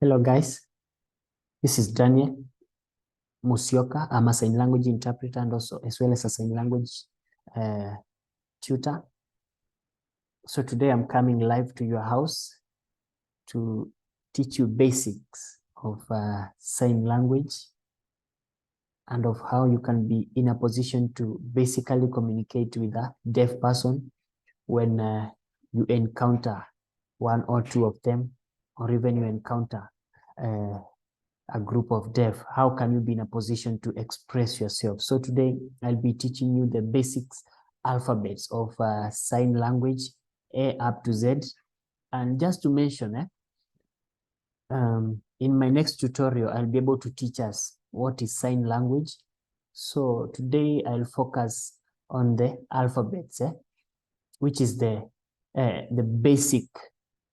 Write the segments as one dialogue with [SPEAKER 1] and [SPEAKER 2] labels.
[SPEAKER 1] Hello guys, this is Daniel Musyoka. I'm a sign language interpreter and also as well as a sign language tutor. So today I'm coming live to your house to teach you basics of sign language and of how you can be in a position to basically communicate with a deaf person when you encounter one or two of them, or even you encounter a group of deaf. How can you be in a position to express yourself? So today I'll be teaching you the basics alphabets of sign language, A up to Z. And just to mention, in my next tutorial, I'll be able to teach us what is sign language. So today I'll focus on the alphabets, which is the basic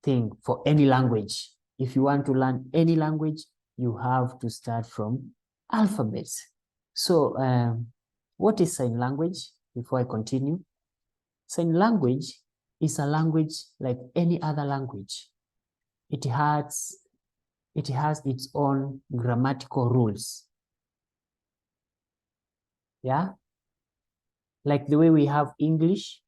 [SPEAKER 1] thing for any language. If you want to learn any language, you have to start from alphabets. So what is sign language? Before I continue, sign language is a language like any other language. It has its own grammatical rules. Yeah, like the way we have English,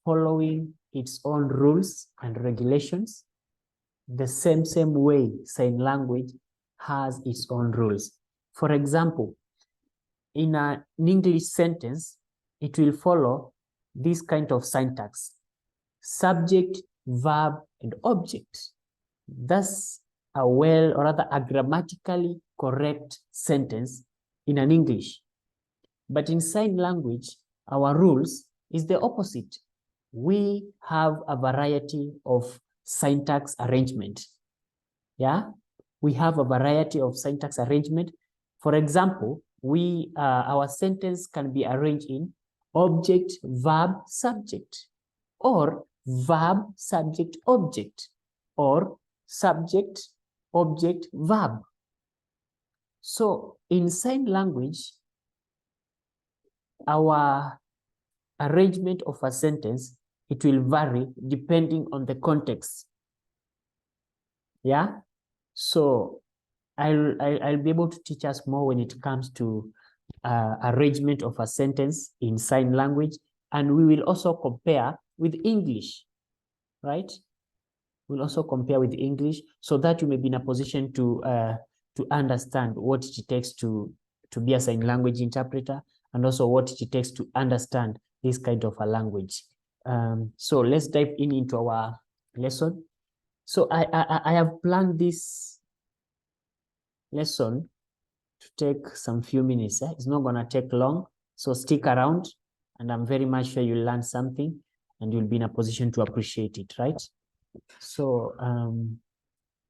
[SPEAKER 1] following its own rules and regulations. The same way sign language has its own rules. For example, in an English sentence, it will follow this kind of syntax: subject, verb, and object. That's a well, or rather a grammatically correct sentence in an English. But in sign language, our rules is the opposite. We have a variety of syntax arrangement. Yeah, we have a variety of syntax arrangement. For example, our sentence can be arranged in object, verb, subject, or verb, subject, object, or subject, object, verb. So in sign language, our arrangement of a sentence, it will vary depending on the context. Yeah, so I'll be able to teach us more when it comes to arrangement of a sentence in sign language, and we will also compare with English, right? We'll also compare with English so that you may be in a position to understand what it takes to be a sign language interpreter, and also what it takes to understand this kind of a language. So let's dive into our lesson. So I have planned this lesson to take some few minutes. It's not going to take long, so stick around, and I'm very much sure you'll learn something and you'll be in a position to appreciate it, right? So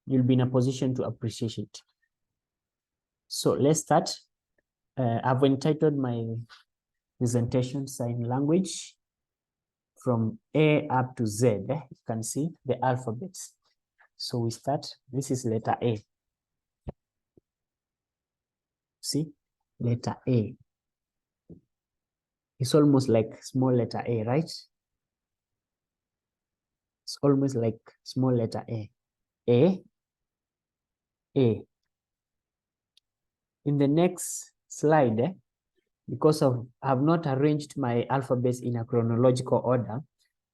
[SPEAKER 1] you'll be in a position to appreciate it. So let's start. I've entitled my presentation sign language from A up to Z. You can see the alphabets. So we start. This is letter A. See, letter A. It's almost like small letter A, right? It's almost like small letter A. A. A. In the next slide, because I've not arranged my alphabets in a chronological order,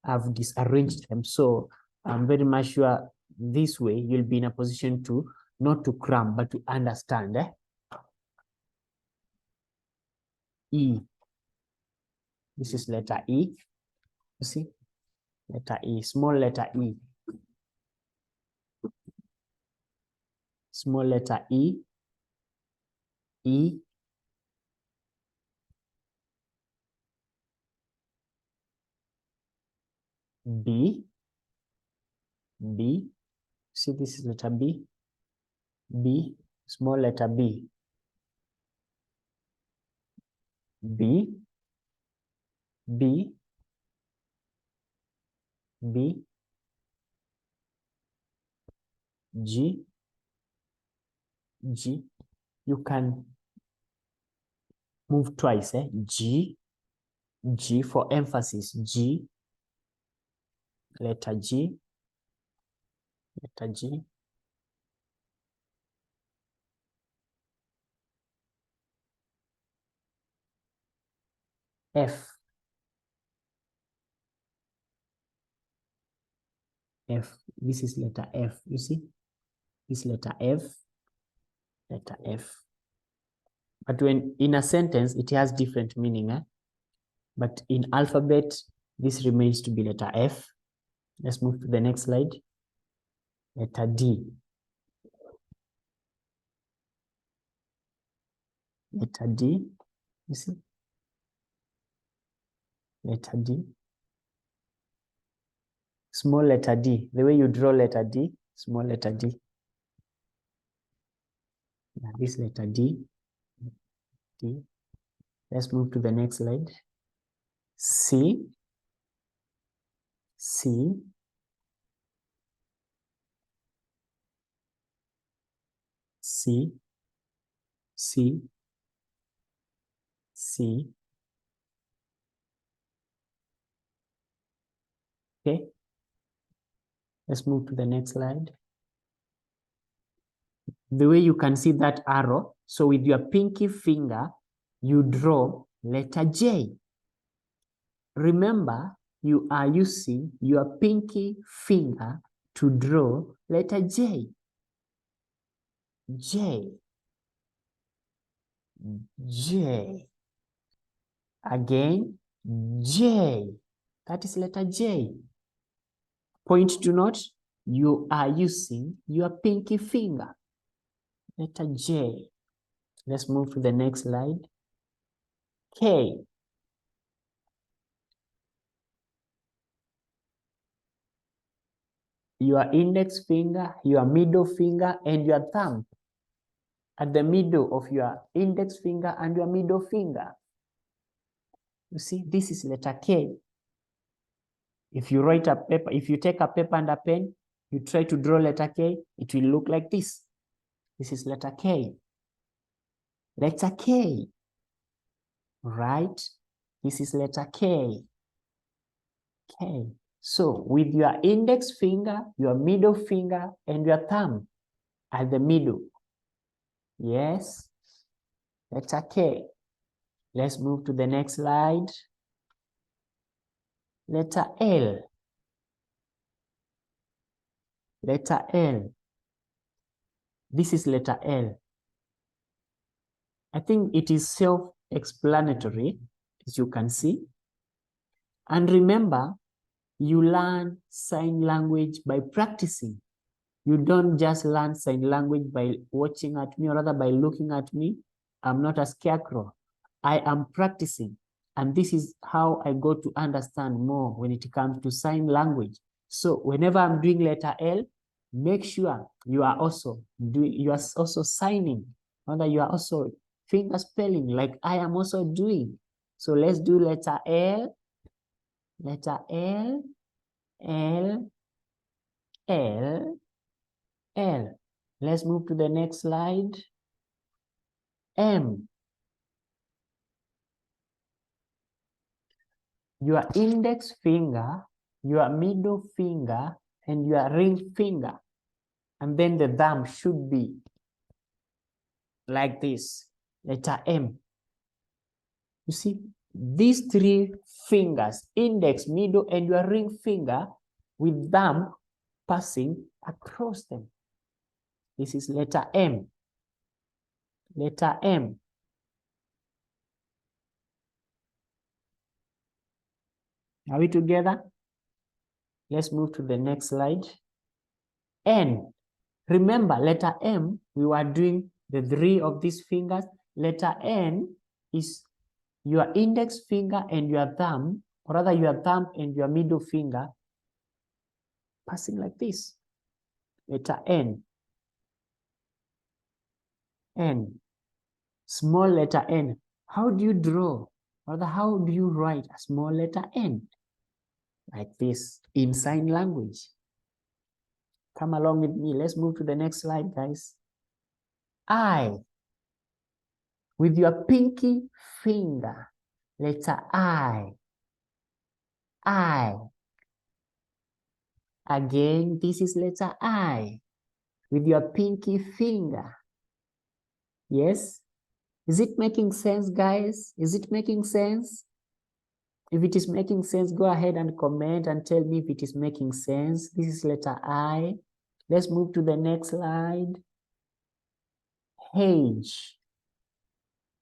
[SPEAKER 1] I've disarranged them. So I'm very much sure this way you'll be in a position to not to cram, but to understand. E. This is letter E. You see? Letter E, small letter E. Small letter E. E. B. B. See, this is letter B. B. Small letter B. B. B. B. G. G. You can move twice. G. G for emphasis. G. Letter G. letter G. F. F. This is letter F. You see? This letter F. Letter F. But when in a sentence, it has different meaning. But in alphabet, this remains to be letter F. Let's move to the next slide. Letter D. Letter D. You see? Letter D. Small letter D. The way you draw letter D, small letter D. Yeah, this letter D. D. Let's move to the next slide. C. C. C. C. C. Okay. Let's move to the next slide. The way you can see that arrow, so with your pinky finger, you draw letter J. Remember, you are using your pinky finger to draw letter J. J. J. Again, J. That is letter J. Point to note, you are using your pinky finger. Letter J. Let's move to the next slide. K. Your index finger, your middle finger, and your thumb at the middle of your index finger and your middle finger. You see, this is letter K. If you write a paper, if you take a paper and a pen, you try to draw letter K, it will look like this. This is letter K. Letter K. Right? This is letter K. K. So with your index finger, your middle finger, and your thumb at the middle. Yes. Letter K. Let's move to the next slide. Letter L. Letter L. This is letter L. I think it is self-explanatory, as you can see. And remember, you learn sign language by practicing. You don't just learn sign language by watching at me, or rather by looking at me. I'm not a scarecrow. I am practicing. And this is how I go to understand more when it comes to sign language. So whenever I'm doing letter L, make sure you are also signing, or that you are also finger spelling like I am also doing. So let's do letter L, L, L, L, L. Let's move to the next slide. M. Your index finger, your middle finger, and your ring finger. And then the thumb should be like this, letter M. You see, these three fingers, index, middle, and your ring finger, with thumb passing across them. This is letter M. Letter M. Are we together? Let's move to the next slide. N. Remember, letter M, we were doing the three of these fingers. Letter N is your index finger and your thumb, or rather your thumb and your middle finger, passing like this. Letter N. N. Small letter N. How do you draw? Or how do you write a small letter N? Like this, in sign language. Come along with me. Let's move to the next slide, guys. I. With your pinky finger, letter I. I. Again, this is letter I with your pinky finger. Yes? Is it making sense, guys? Is it making sense? If it is making sense, go ahead and comment and tell me if it is making sense. This is letter I. Let's move to the next slide. H.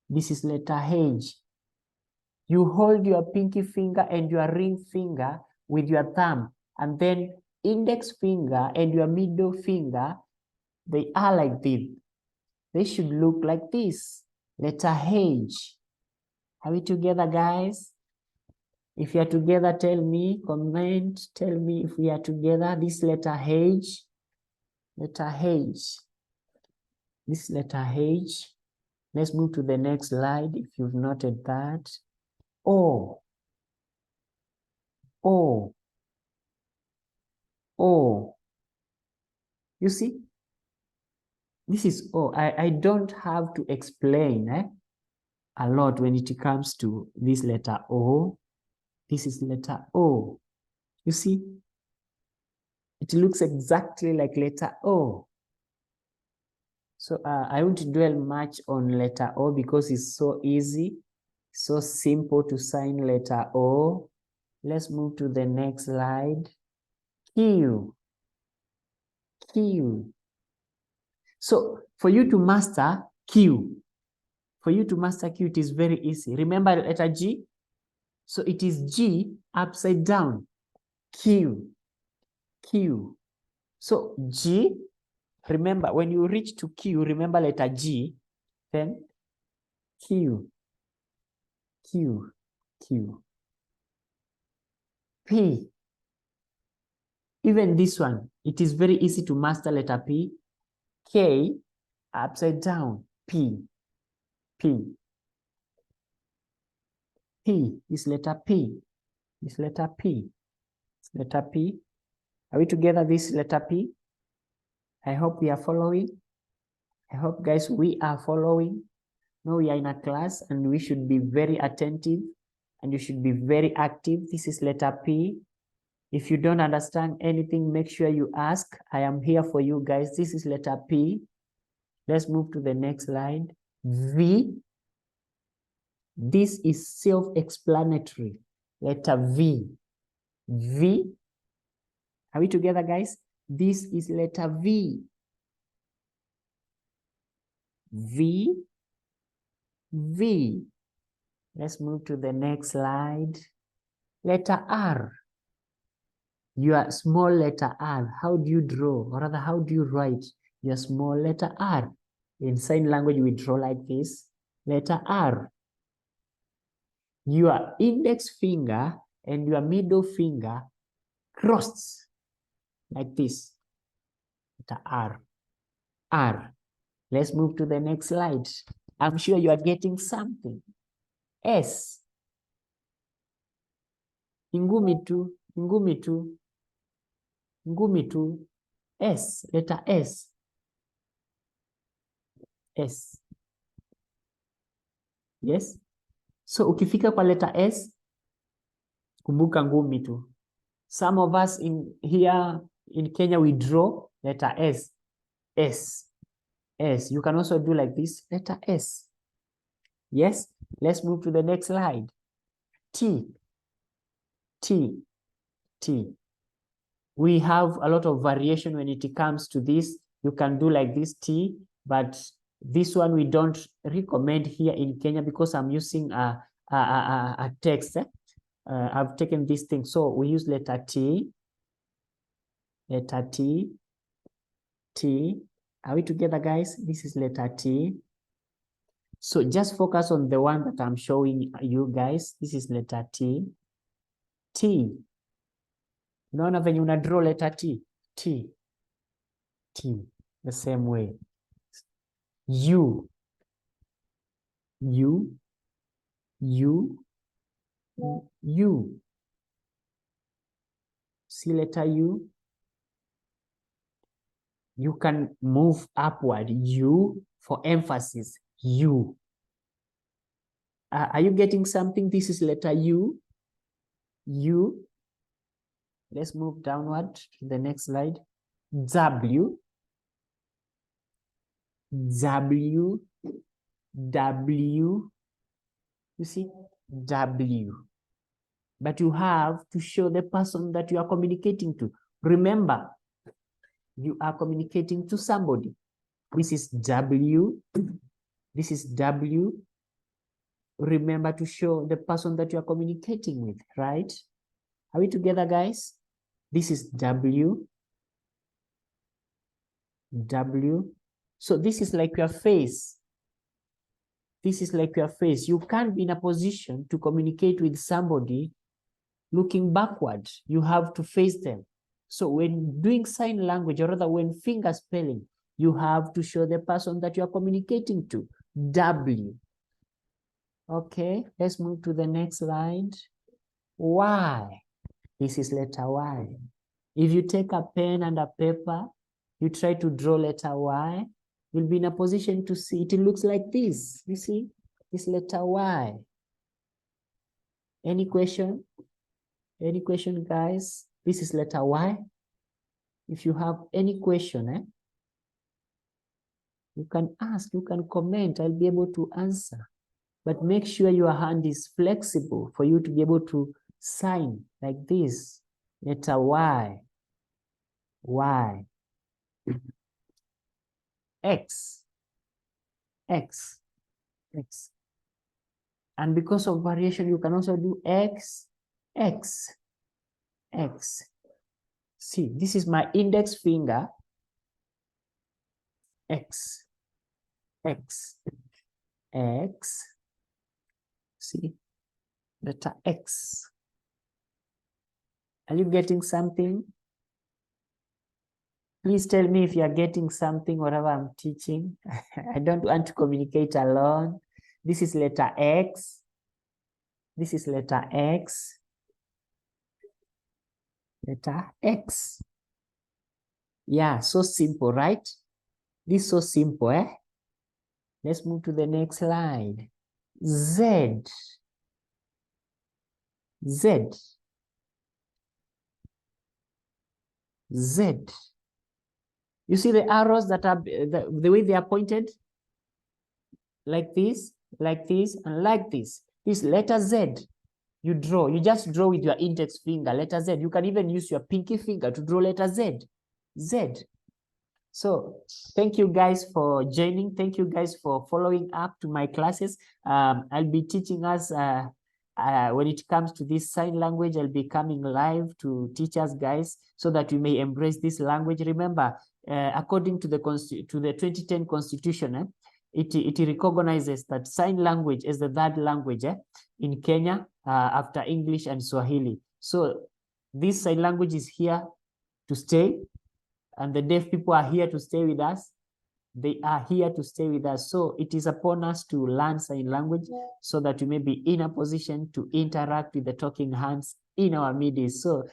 [SPEAKER 1] This is letter H. You hold your pinky finger and your ring finger with your thumb, and then index finger and your middle finger, they are like this. They should look like this. Letter H. Are we together, guys? If you are together, tell me, comment, tell me if we are together. This letter H, letter H, this letter H. Let's move to the next slide if you've noted that. O, O, O. You see? This is O. I don't have to explain a lot when it comes to this letter O. This is letter O. You see? It looks exactly like letter O. So I won't dwell much on letter O because it's so easy, so simple to sign letter O. Let's move to the next slide. Q. Q. So for you to master Q, it is very easy. Remember letter G? So it is G upside down. Q. Q. So G, remember when you reach to Q, remember letter G, then Q. Q. Q. P. Even this one, it is very easy to master letter P. K, upside down, P. P. P is letter P. Is letter P. Letter P. Are we together, this letter P? I hope we are following. I hope, guys, we are following. Now we are in a class and we should be very attentive and you should be very active. This is letter P. If you don't understand anything, make sure you ask. I am here for you, guys. This is letter P. Let's move to the next slide. V. This is self-explanatory. Letter V. V. Are we together, guys? This is letter V. V. V. Let's move to the next slide. Letter R. Your small letter R. How do you draw? Or rather, how do you write your small letter R? In sign language, we draw like this. Letter R. Your index finger and your middle finger crossed like this. Letter R. R. Let's move to the next slide. I'm sure you are getting something. S. Ngumi tu, ngumi tu, ngumi tu. S. Letter S. S. Yes. So ukifika kwa letter S, kumbuka ngumi tu. Some of us here in Kenya, we draw letter S. S. S. You can also do like this, letter S. Yes. Let's move to the next slide. T. T. T. We have a lot of variation when it comes to this. You can do like this T, but this one we don't recommend here in Kenya because I'm using a text. I've taken this thing. So we use letter T. Letter T. T. Are we together, guys? This is letter T. So just focus on the one that I'm showing you guys. This is letter T. T. Unaona venye una draw letter T. T. T. The same way. U. U. U. U. See letter U. You can move upward. U for emphasis. U. Are you getting something? This is letter U. U. Let's move downward to the next slide. W, W, W, you see, W. But you have to show the person that you are communicating to. Remember, you are communicating to somebody. This is W. This is W. Remember to show the person that you are communicating with, right? Are we together, guys? This is W. W. So this is like your face. This is like your face. You can't be in a position to communicate with somebody looking backward. You have to face them. So when doing sign language, or rather when finger spelling, you have to show the person that you are communicating to. W. Okay, let's move to the next slide. Y. This is letter Y. If you take a pen and a paper, you try to draw letter Y, you'll be in a position to see it. It looks like this. You see, this letter Y. Any question? Any question, guys? This is letter Y. If you have any question, you can ask, you can comment. I'll be able to answer. But make sure your hand is flexible for you to be able to sign like this. Letter Y. Y. X. X. X. And because of variation, you can also do X, X, X. See, this is my index finger. X, X, X. See, letter X. Are you getting something? Please tell me if you are getting something, whatever I'm teaching. I don't want to communicate alone. This is letter X. This is letter X. Letter X. Yeah, so simple, right? This is so simple, eh? Let's move to the next slide. Z. Z. Z. You see the arrows that are the way they are pointed? Like this, and like this. This letter Z, you draw. You just draw with your index finger, letter Z. You can even use your pinky finger to draw letter Z. Z. So thank you guys for joining. Thank you guys for following up to my classes. I'll be teaching us when it comes to this sign language. I'll be coming live to teach us guys so that we may embrace this language. Remember, according to the 2010 Constitution, it recognizes that sign language is the third language in Kenya after English and Swahili. So this sign language is here to stay. And the deaf people are here to stay with us. They are here to stay with us. So it is upon us to learn sign language so that we may be in a position to interact with the talking hands in our midst. So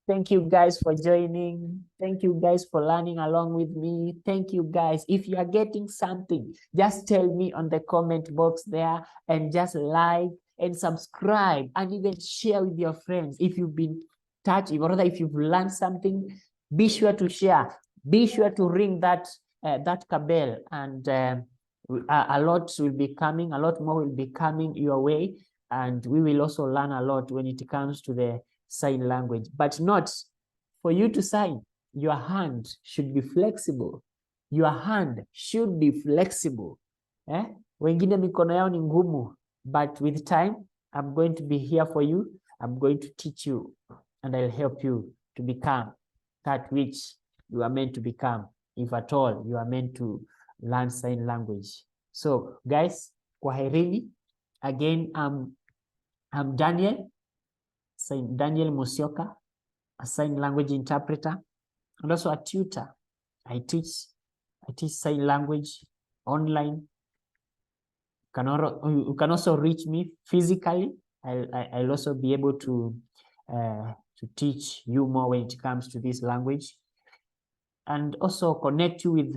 [SPEAKER 1] thank you guys for joining. Thank you guys for learning along with me. Thank you guys. If you are getting something, just tell me on the comment box there, and just like and subscribe and even share with your friends. If you've been touched, or rather if you've learned something, be sure to share. Be sure to ring that bell, and a lot will be coming. A lot more will be coming your way, and we will also learn a lot when it comes to the sign language. But not for you to sign. Your hand should be flexible. Your hand should be flexible. Wengine mikono yao ni ngumu, but with time, I'm going to be here for you. I'm going to teach you, and I'll help you to become that which you are meant to become, if at all you are meant to learn sign language. So guys, kwaherini. Again, I'm Daniel Musyoka, a sign language interpreter and also a tutor. I teach sign language online. You can also reach me physically. I'll also be able to teach you more when it comes to this language, and also connect you with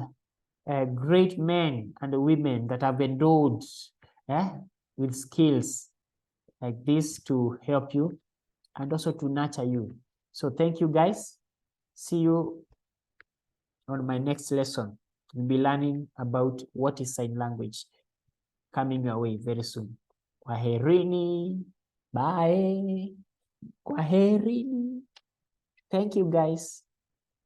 [SPEAKER 1] great men and women that have endowed with skills like this to help you and also to nurture you. So thank you guys. See you on my next lesson. We'll be learning about what is sign language coming your way very soon. Kwaherini. Bye. Kwaherini. Thank you guys.